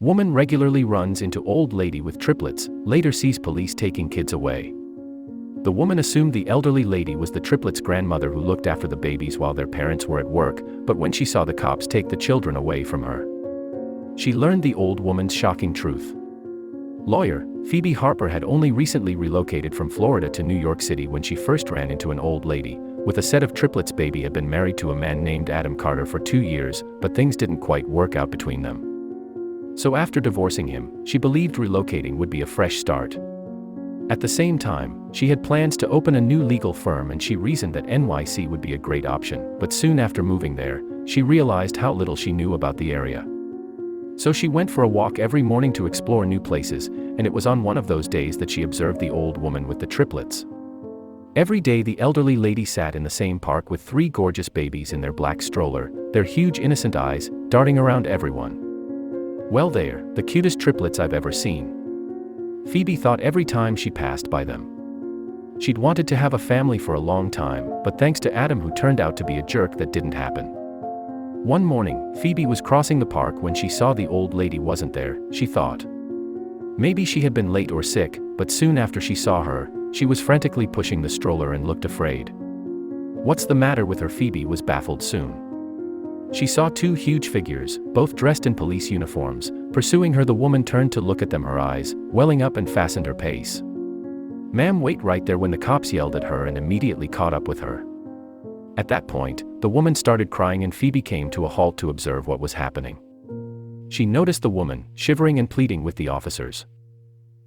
Woman regularly runs into old lady with triplets, later sees police taking kids away. The woman assumed the elderly lady was the triplets' grandmother who looked after the babies while their parents were at work, but when she saw the cops take the children away from her, she learned the old woman's shocking truth. Lawyer, Phoebe Harper had only recently relocated from Florida to New York City when she first ran into an old lady with a set of triplets. Baby had been married to a man named Adam Carter for 2 years, but things didn't quite work out between them. So after divorcing him, she believed relocating would be a fresh start. At the same time, she had plans to open a new legal firm and she reasoned that NYC would be a great option, but soon after moving there, she realized how little she knew about the area. So she went for a walk every morning to explore new places, and it was on one of those days that she observed the old woman with the triplets. Every day the elderly lady sat in the same park with 3 gorgeous babies in their black stroller, their huge innocent eyes darting around everyone. Well, they're the cutest triplets I've ever seen, Phoebe thought every time she passed by them. She'd wanted to have a family for a long time, but thanks to Adam, who turned out to be a jerk, that didn't happen. One morning, Phoebe was crossing the park when she saw the old lady wasn't there. She thought maybe she had been late or sick, but soon after she saw her, she was frantically pushing the stroller and looked afraid. What's the matter with her? Phoebe was baffled soon. She saw 2 huge figures, both dressed in police uniforms, pursuing her. The woman turned to look at them, her eyes welling up, and fastened her pace. "Ma'am, wait right there!" when the cops yelled at her and immediately caught up with her. At that point, the woman started crying and Phoebe came to a halt to observe what was happening. She noticed the woman, shivering and pleading with the officers.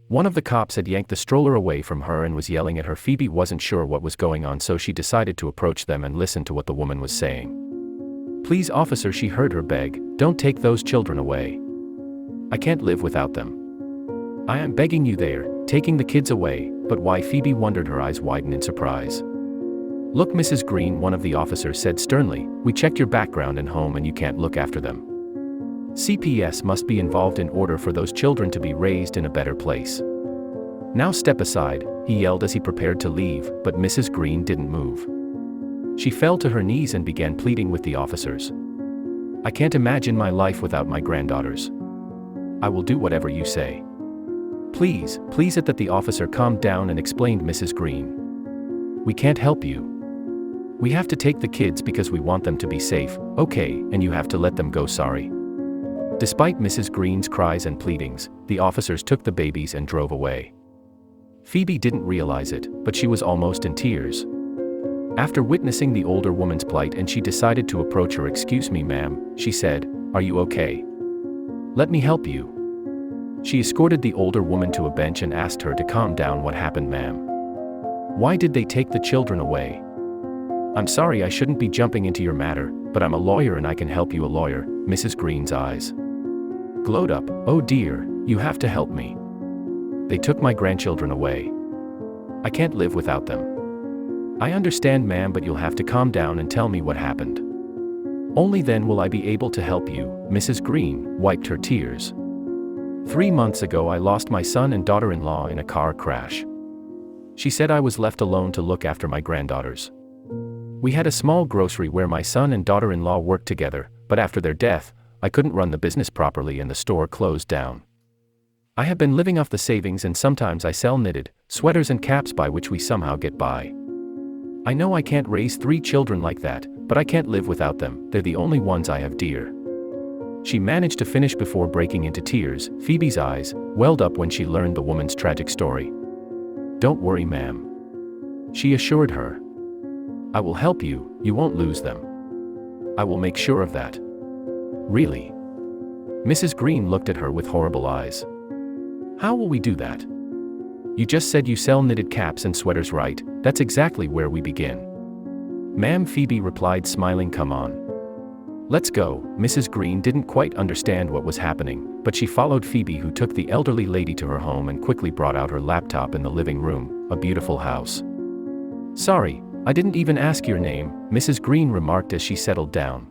One of the cops had yanked the stroller away from her and was yelling at her. Phoebe wasn't sure what was going on, so she decided to approach them and listen to what the woman was saying. "Please, officer," she heard her beg, "don't take those children away. I can't live without them. I am begging you, they're taking the kids away." "But why?" Phoebe wondered, her eyes widened in surprise. "Look, Mrs. Green," one of the officers said sternly, "we checked your background and home and you can't look after them. CPS must be involved in order for those children to be raised in a better place. Now step aside," he yelled as he prepared to leave, but Mrs. Green didn't move. She fell to her knees and began pleading with the officers. "I can't imagine my life without my granddaughters. I will do whatever you say. Please, please." At that, the officer calmed down and explained, "Mrs. Green, we can't help you. We have to take the kids because we want them to be safe, okay, and you have to let them go, sorry." Despite Mrs. Green's cries and pleadings, the officers took the babies and drove away. Phoebe didn't realize it, but she was almost in tears. After witnessing the older woman's plight, and she decided to approach her. "Excuse me, ma'am," she said, "are you okay? Let me help you." She escorted the older woman to a bench and asked her to calm down. "What happened, ma'am? Why did they take the children away?" "I'm sorry, I shouldn't be jumping into your matter, but I'm a lawyer and I can help you." "A lawyer?" Mrs. Green's eyes glowed up. "Oh dear, you have to help me. They took my grandchildren away. I can't live without them." "I understand, ma'am, but you'll have to calm down and tell me what happened. Only then will I be able to help you." Mrs. Green wiped her tears. 3 months ago I lost my son and daughter-in-law in a car crash. She said I was left alone to look after my granddaughters. We had a small grocery where my son and daughter-in-law worked together, but after their death, I couldn't run the business properly and the store closed down. I have been living off the savings and sometimes I sell knitted sweaters and caps by which we somehow get by. I know I can't raise 3 children like that, but I can't live without them. They're the only ones I have dear." She managed to finish before breaking into tears. Phoebe's eyes welled up when she learned the woman's tragic story. "Don't worry, ma'am," she assured her. "I will help you, you won't lose them. I will make sure of that." "Really?" Mrs. Green looked at her with horrible eyes. "How will we do that? You just said you sell knitted caps and sweaters, right? That's exactly where we begin." "Ma'am," Phoebe replied, smiling, "come on. Let's go." Mrs. Green didn't quite understand what was happening, but she followed Phoebe, who took the elderly lady to her home and quickly brought out her laptop in the living room. "A beautiful house." "Sorry, I didn't even ask your name," Mrs. Green remarked as she settled down.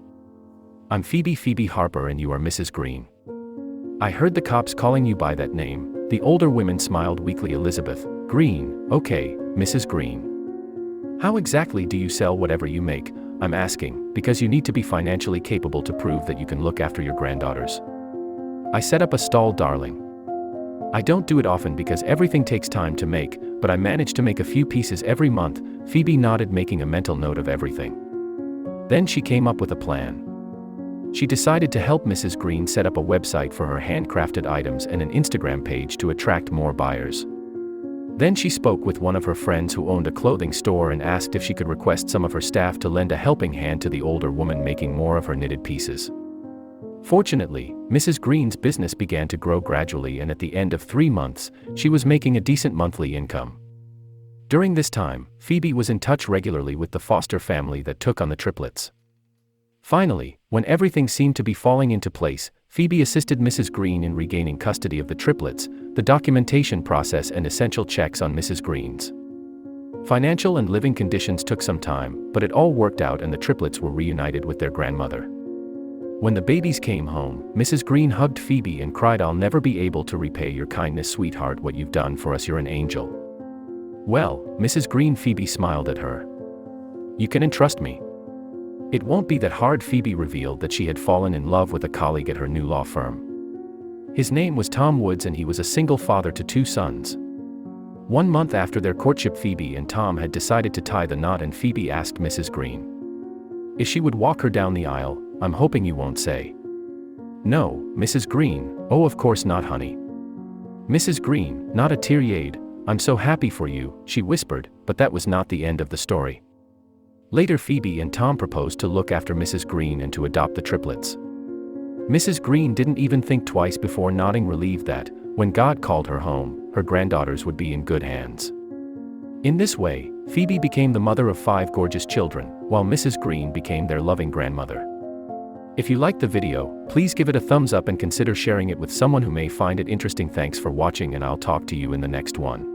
"I'm Phoebe Harper and you are Mrs. Green. I heard the cops calling you by that name." The older woman smiled weakly. "Elizabeth Green, okay, Mrs. Green. How exactly do you sell whatever you make? I'm asking, because you need to be financially capable to prove that you can look after your granddaughters." I set up a stall, darling. I don't do it often because everything takes time to make, but I manage to make a few pieces every month. Phoebe nodded, making a mental note of everything. Then she came up with a plan. She decided to help Mrs. Green set up a website for her handcrafted items and an Instagram page to attract more buyers. Then she spoke with one of her friends who owned a clothing store and asked if she could request some of her staff to lend a helping hand to the older woman making more of her knitted pieces. Fortunately, Mrs. Green's business began to grow gradually, and at the end of 3 months, she was making a decent monthly income. During this time, Phoebe was in touch regularly with the foster family that took on the triplets. Finally, when everything seemed to be falling into place, Phoebe assisted Mrs. Green in regaining custody of the triplets, the documentation process and essential checks on Mrs. Green's financial and living conditions took some time, but it all worked out and the triplets were reunited with their grandmother. When the babies came home, Mrs. Green hugged Phoebe and cried, "I'll never be able to repay your kindness, sweetheart. What you've done for us, you're an angel." "Well, Mrs. Green," Phoebe smiled at her. "You can entrust me. It won't be that hard." Phoebe revealed that she had fallen in love with a colleague at her new law firm. His name was Tom Woods and he was a single father to 2 sons. 1 month after their courtship, Phoebe and Tom had decided to tie the knot, and Phoebe asked Mrs. Green if she would walk her down the aisle. "I'm hoping you won't say no, Mrs. Green." "Oh, of course not, honey." Mrs. Green, not a teary-eyed, "I'm so happy for you," she whispered, but that was not the end of the story. Later, Phoebe and Tom proposed to look after Mrs. Green and to adopt the triplets. Mrs. Green didn't even think twice before nodding, relieved that, when God called her home, her granddaughters would be in good hands. In this way, Phoebe became the mother of 5 gorgeous children, while Mrs. Green became their loving grandmother. If you liked the video, please give it a thumbs up and consider sharing it with someone who may find it interesting. Thanks for watching, and I'll talk to you in the next one.